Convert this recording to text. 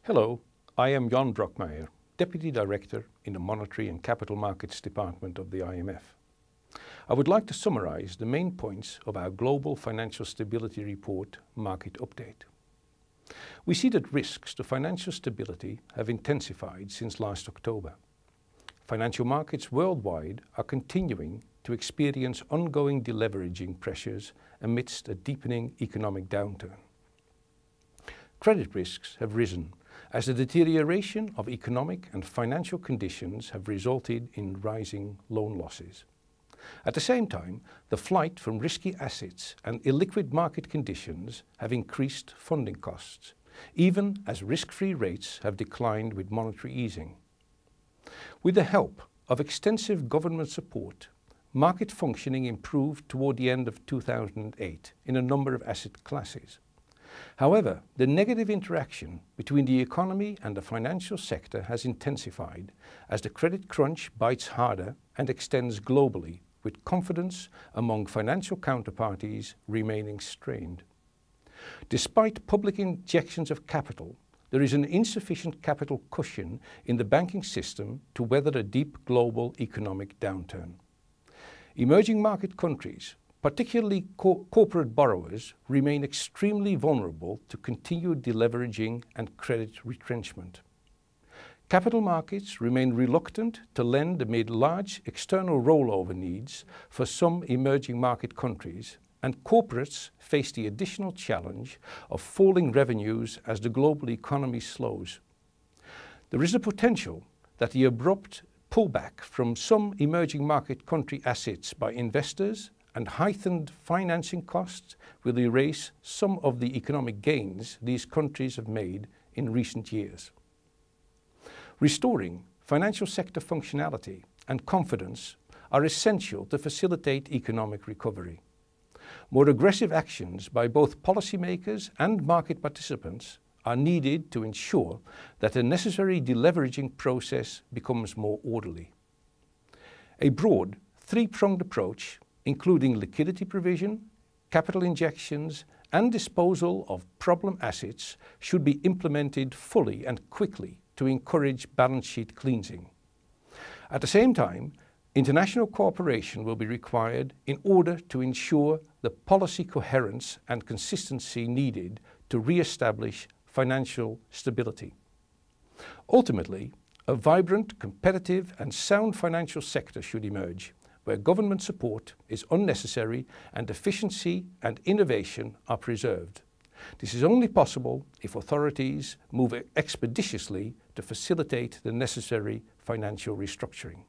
Hello, I am Jan Brockmeyer, Deputy Director in the Monetary and Capital Markets Department of the IMF. I would like to summarize the main points of our Global Financial Stability Report Market Update. We see that risks to financial stability have intensified since last October. Financial markets worldwide are continuing to experience ongoing deleveraging pressures amidst a deepening economic downturn. Credit risks have risen as the deterioration of economic and financial conditions have resulted in rising loan losses. At the same time, the flight from risky assets and illiquid market conditions have increased funding costs, even as risk-free rates have declined with monetary easing. With the help of extensive government support, market functioning improved toward the end of 2008 in a number of asset classes. However, the negative interaction between the economy and the financial sector has intensified as the credit crunch bites harder and extends globally, with confidence among financial counterparties remaining strained. Despite public injections of capital, there is an insufficient capital cushion in the banking system to weather a deep global economic downturn. Emerging market countries, particularly corporate borrowers, remain extremely vulnerable to continued deleveraging and credit retrenchment. Capital markets remain reluctant to lend amid large external rollover needs for some emerging market countries, and corporates face the additional challenge of falling revenues as the global economy slows. There is a potential that the abrupt pullback from some emerging market country assets by investors and heightened financing costs will erase some of the economic gains these countries have made in recent years. Restoring financial sector functionality and confidence are essential to facilitate economic recovery. More aggressive actions by both policymakers and market participants are needed to ensure that the necessary deleveraging process becomes more orderly. A broad, three-pronged approach, including liquidity provision, capital injections, and disposal of problem assets, should be implemented fully and quickly to encourage balance sheet cleansing. At the same time, international cooperation will be required in order to ensure the policy coherence and consistency needed to re-establish financial stability. Ultimately, a vibrant, competitive, and sound financial sector should emerge, where government support is unnecessary and efficiency and innovation are preserved. This is only possible if authorities move expeditiously to facilitate the necessary financial restructuring.